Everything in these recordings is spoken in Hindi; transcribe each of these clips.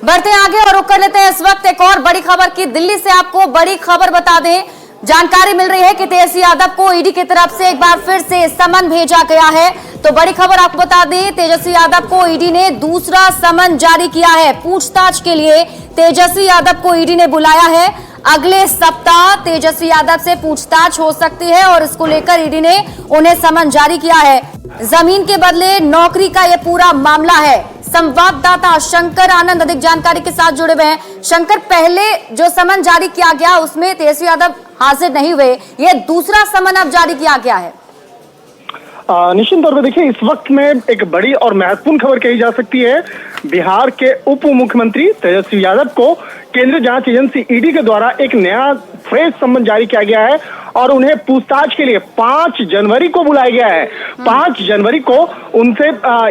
बढ़ते हैं आगे और रुक कर लेते हैं इस वक्त एक और बड़ी खबर की। दिल्ली से आपको बड़ी खबर बता दें, जानकारी मिल रही है कि तेजस्वी यादव को ईडी की तरफ से एक बार फिर से समन भेजा गया है। तो बड़ी खबर आपको बता दें, तेजस्वी यादव को ईडी ने दूसरा समन जारी किया है। पूछताछ के लिए तेजस्वी यादव को ईडी ने बुलाया है। अगले सप्ताह तेजस्वी यादव से पूछताछ हो सकती है और इसको लेकर ईडी ने उन्हें समन जारी किया है। जमीन के बदले नौकरी का यह पूरा मामला है। संवाददाता शंकर आनंद अधिक जानकारी के साथ जुड़े हुए हैं। शंकर, पहले जो समन जारी किया गया उसमें तेजस्वी यादव हाजिर नहीं हुए, यह दूसरा समन अब जारी किया गया है। निश्चित तौर पर देखिए, इस वक्त में एक बड़ी और महत्वपूर्ण खबर कही जा सकती है। बिहार के उप मुख्यमंत्री तेजस्वी यादव को केंद्रीय जांच एजेंसी ईडी के द्वारा एक नया फ्रेश समन जारी किया गया है और उन्हें पूछताछ के लिए 5 जनवरी को बुलाया गया है। 5 जनवरी को उनसे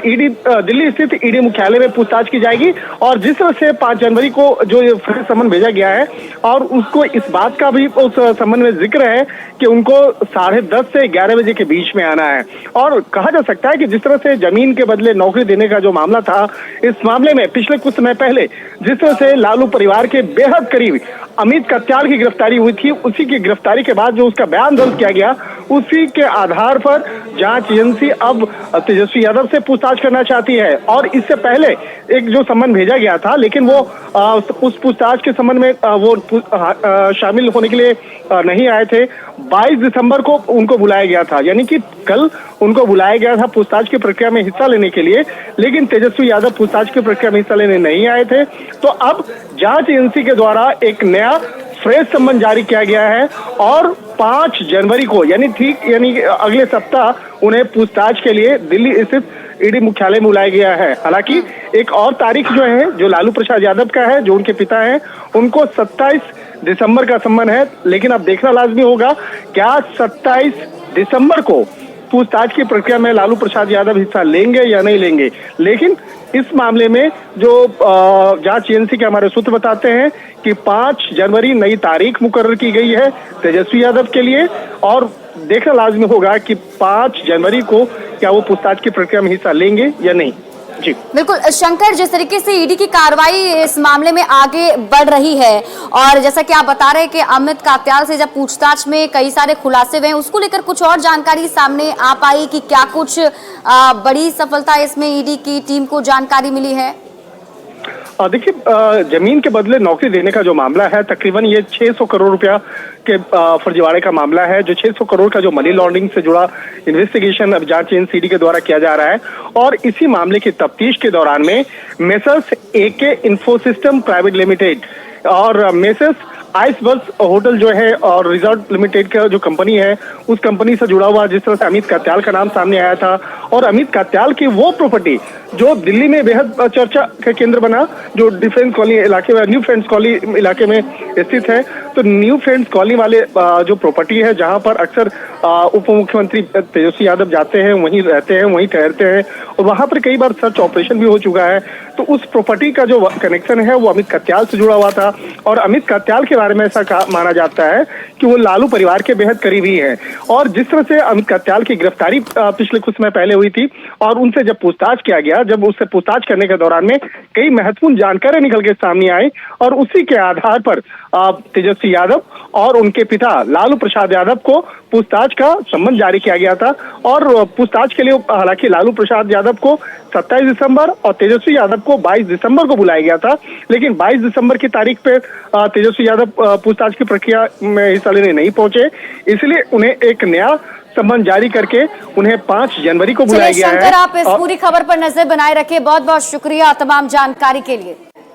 ईडी दिल्ली स्थित ईडी मुख्यालय में पूछताछ की जाएगी और जिस तरह से 5 जनवरी को जो ये फ्रेश समन भेजा गया है और उसको इस बात का भी उस समन में जिक्र है कि उनको 10:30 से 11 बजे के बीच में आना है। और कहा जा सकता है कि जिस तरह से जमीन के बदले नौकरी देने का जो मामला था, इस मामले में पिछले कुछ समय पहले जिस तरह से लालू परिवार के बेहद करीब अमित कत्याल की गिरफ्तारी हुई थी, उसी की गिरफ्तारी के बाद जो उसका बयान दर्ज किया गया, उसी के आधार पर जांच एजेंसी अब तेजस्वी यादव से पूछताछ करना चाहती है। और इससे पहले एक जो समन भेजा गया था, लेकिन वो उस पूछताछ के संबंध में वो शामिल होने के लिए नहीं आए थे। 22 दिसंबर को उनको बुलाया गया था, यानी कि कल उनको बुलाया गया था पूछताछ की प्रक्रिया में हिस्सा लेने के लिए, लेकिन तेजस्वी यादव पूछताछ की प्रक्रिया में हिस्सा लेने नहीं आए थे। तो अब जांच एजेंसी के द्वारा एक नया फ्रेश समन जारी किया गया है और 5 जनवरी को यानी अगले सप्ताह उन्हें पूछताछ के लिए दिल्ली स्थित ईडी मुख्यालय में बुलाया गया है। हालांकि एक और तारीख जो है, जो लालू प्रसाद यादव का है, जो उनके पिता हैं, उनको 27 दिसंबर का समन है। लेकिन अब देखना लाजमी होगा क्या 27 दिसंबर को पूछताछ की प्रक्रिया में लालू प्रसाद यादव हिस्सा लेंगे या नहीं लेंगे। लेकिन इस मामले में जो जांच एजेंसी के हमारे सूत्र बताते हैं कि 5 जनवरी नई तारीख मुकर्रर की गई है तेजस्वी यादव के लिए और देखना लाजमी होगा कि 5 जनवरी को क्या वो पूछताछ की प्रक्रिया में हिस्सा लेंगे या नहीं। जी बिल्कुल शंकर, जिस तरीके से ईडी की कार्रवाई इस मामले में आगे बढ़ रही है और जैसा कि आप बता रहे हैं कि अमित कत्याल से जब पूछताछ में कई सारे खुलासे हुए हैं, उसको लेकर कुछ और जानकारी सामने आ पाई कि क्या कुछ बड़ी सफलता इसमें ईडी की टीम को जानकारी मिली है? देखिए, जमीन के बदले नौकरी देने का जो मामला है, तकरीबन ये 600 करोड़ रुपया के फर्जीवाड़े का मामला है। जो 600 करोड़ का जो मनी लॉन्ड्रिंग से जुड़ा इन्वेस्टिगेशन अब जांच एजेंसी ईडी के द्वारा किया जा रहा है और इसी मामले की तफ्तीश के दौरान में मेसर्स एके इन्फोसिस्टम प्राइवेट लिमिटेड और मेसर्स आइसबर्ग होटल जो है और रिजॉर्ट लिमिटेड का जो कंपनी है, उस कंपनी से जुड़ा हुआ जिस तरह से अमित कत्याल का नाम सामने आया था और अमित कत्याल की वो प्रॉपर्टी जो दिल्ली में बेहद चर्चा का केंद्र बना, जो डिफेंस कॉलोनी इलाके में, न्यू फ्रेंड्स कॉलोनी इलाके में स्थित है। तो न्यू फ्रेंड्स कॉलोनी वाले जो प्रॉपर्टी है, जहां पर अक्सर उप मुख्यमंत्री तेजस्वी यादव जाते हैं, वहीं रहते हैं, वहीं ठहरते हैं और वहां पर कई बार सर्च ऑपरेशन भी हो चुका है। तो उस प्रॉपर्टी का जो कनेक्शन है वो अमित कत्याल से जुड़ा हुआ था और अमित कत्याल के बारे में ऐसा माना जाता है कि वो लालू परिवार के बेहद करीबी हैं। और जिस तरह से अमित कत्याल की गिरफ्तारी पिछले कुछ समय पहले हुई थी और उनसे जब पूछताछ किया गया, जब उससे पूछताछ करने के दौरान में कई महत्वपूर्ण जानकारी निकल के सामने आई और उसी के आधार पर तेजस्वी यादव और उनके पिता लालू प्रसाद यादव को पूछताछ का सम्मन जारी किया गया था। और पूछताछ के लिए हालांकि लालू प्रसाद यादव को 27 दिसंबर और तेजस्वी यादव को 22 दिसंबर को बुलाया गया था, लेकिन 22 दिसंबर की तारीख पे तेजस्वी यादव पूछताछ की प्रक्रिया में हिस्सा लेने नहीं पहुंचे, इसलिए उन्हें एक नया सम्मन जारी करके उन्हें 5 जनवरी को बुलाया गया है। शंकर, आप इस पूरी खबर पर नजर बनाए रखें। बहुत बहुत शुक्रिया तमाम जानकारी के लिए।